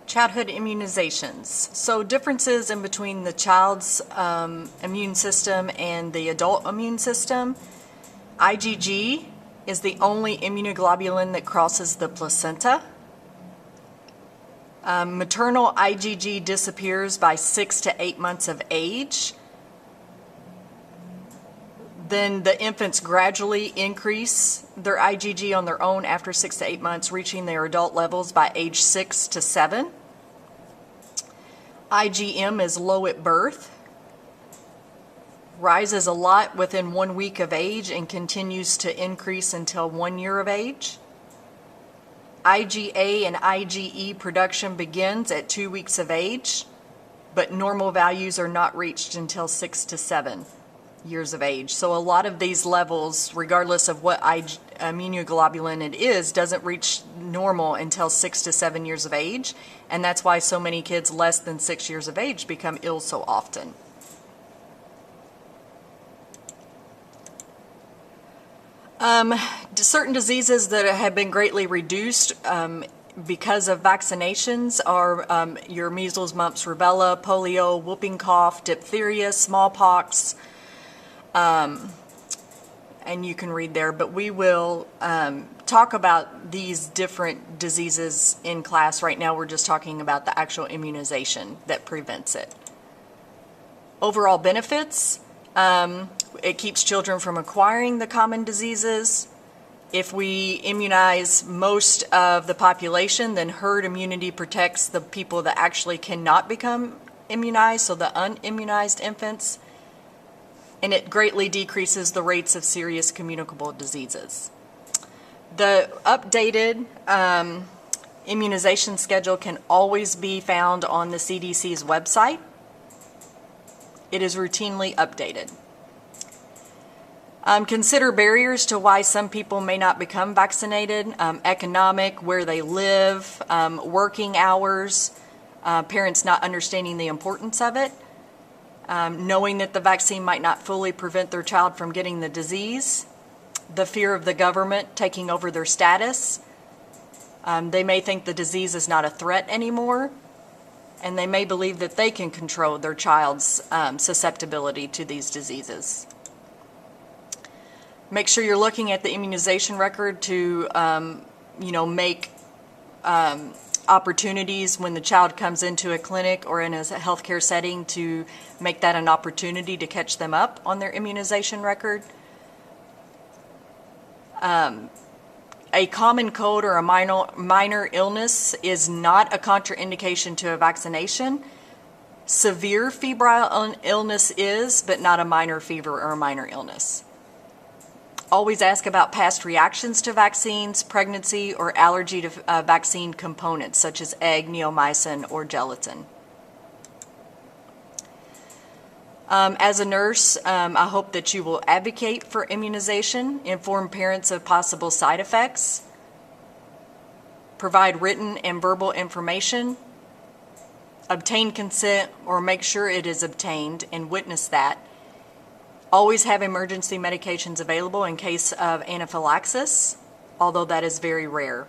Childhood immunizations. So differences in between the child's immune system and the adult immune system. IgG is the only immunoglobulin that crosses the placenta. Maternal IgG disappears by 6 to 8 months of age. Then the infants gradually increase their IgG on their own after 6 to 8 months, reaching their adult levels by age 6 to 7. IgM is low at birth, rises a lot within 1 week of age, and continues to increase until 1 year of age. IgA and IgE production begins at 2 weeks of age, but normal values are not reached until 6 to 7 years of age. So a lot of these levels, regardless of what immunoglobulin it is, doesn't reach normal until 6 to 7 years of age, and that's why so many kids less than 6 years of age become ill so often. Certain diseases that have been greatly reduced because of vaccinations are your measles, mumps, rubella, polio, whooping cough, diphtheria, smallpox, and you can read there, but we will talk about these different diseases in class. Right now we're just talking about the actual immunization that prevents it. Overall benefits, it keeps children from acquiring the common diseases. If we immunize most of the population, then herd immunity protects the people that actually cannot become immunized, so the unimmunized infants. And it greatly decreases the rates of serious communicable diseases. The updated immunization schedule can always be found on the CDC's website. It is routinely updated. Consider barriers to why some people may not become vaccinated: economic, where they live, working hours, parents not understanding the importance of it, knowing that the vaccine might not fully prevent their child from getting the disease, the fear of the government taking over their status. They may think the disease is not a threat anymore, and they may believe that they can control their child's susceptibility to these diseases. Make sure you're looking at the immunization record to, make opportunities when the child comes into a clinic or in a healthcare setting to make that an opportunity to catch them up on their immunization record. A common cold or a minor illness is not a contraindication to a vaccination. Severe febrile illness is, but not a minor fever or a minor illness. Always ask about past reactions to vaccines, pregnancy, or allergy to vaccine components such as egg, neomycin, or gelatin. As a nurse, I hope that you will advocate for immunization, inform parents of possible side effects, provide written and verbal information, obtain consent or make sure it is obtained and witness that. Always have emergency medications available in case of anaphylaxis, although that is very rare.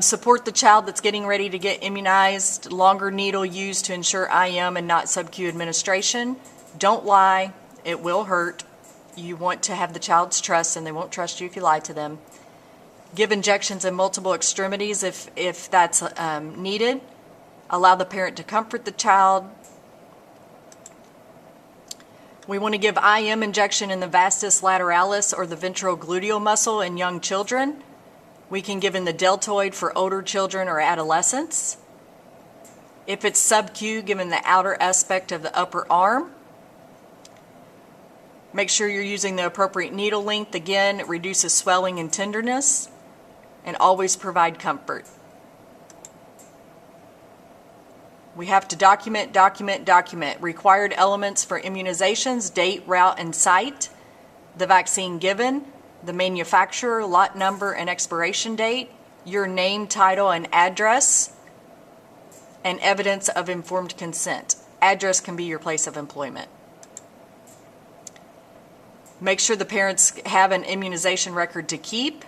Support the child that's getting ready to get immunized. Longer needle used to ensure IM and not sub-Q administration. Don't lie. It will hurt. You want to have the child's trust, and they won't trust you if you lie to them. Give injections in multiple extremities if that's needed. Allow the parent to comfort the child. We want to give IM injection in the vastus lateralis or the ventral gluteal muscle in young children. We can give in the deltoid for older children or adolescents. If it's sub-Q, give in the outer aspect of the upper arm. Make sure you're using the appropriate needle length. Again, it reduces swelling and tenderness, and always provide comfort. We have to document. Required elements for immunizations: date, route, and site, the vaccine given, the manufacturer, lot number, and expiration date, your name, title, and address, and evidence of informed consent. Address can be your place of employment. Make sure the parents have an immunization record to keep.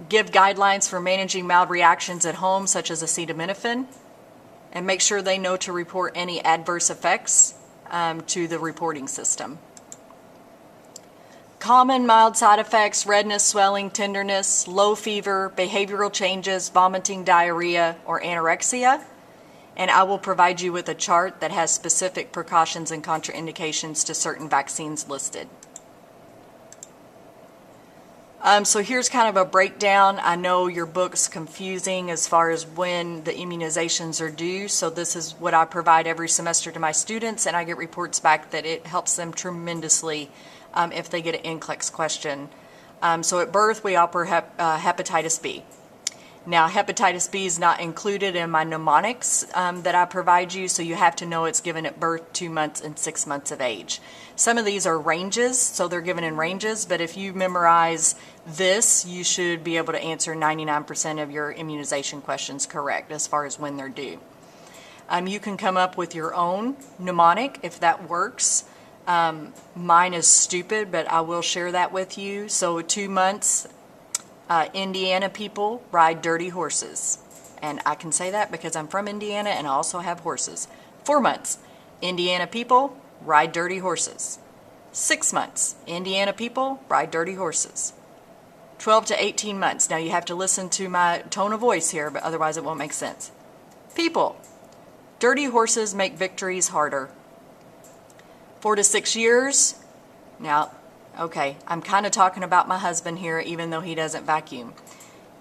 Give guidelines for managing mild reactions at home, such as acetaminophen, and make sure they know to report any adverse effects to the reporting system. Common mild side effects: redness, swelling, tenderness, low fever, behavioral changes, vomiting, diarrhea, or anorexia. And I will provide you with a chart that has specific precautions and contraindications to certain vaccines listed. So here's kind of a breakdown. I know your book's confusing as far as when the immunizations are due, so this is what I provide every semester to my students, and I get reports back that it helps them tremendously if they get an NCLEX question. So at birth, we offer hepatitis B. Now, hepatitis B is not included in my mnemonics that I provide you, so you have to know it's given at birth, 2 months, and 6 months of age. Some of these are ranges, so they're given in ranges, but if you memorize this, you should be able to answer 99% of your immunization questions correct as far as when they're due. You can come up with your own mnemonic if that works. Mine is stupid, but I will share that with you. So 2 months, Indiana people ride dirty horses. And I can say that because I'm from Indiana and I also have horses. 4 months, Indiana people ride dirty horses. 6 months, Indiana people ride dirty horses. 12 to 18 months. Now you have to listen to my tone of voice here, but otherwise it won't make sense. People, dirty horses make victories harder. 4 to 6 years. Now, okay, I'm kind of talking about my husband here, even though he doesn't vacuum.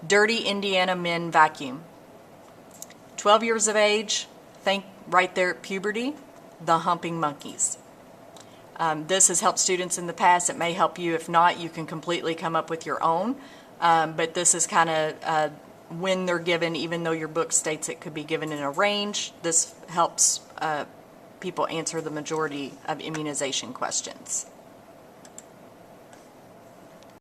Dirty Indiana men vacuum. 12 years of age, think right there at puberty, the humping monkeys. This has helped students in the past. It may help you. If not, you can completely come up with your own. But this is kind of when they're given, even though your book states it could be given in a range. This helps people answer the majority of immunization questions.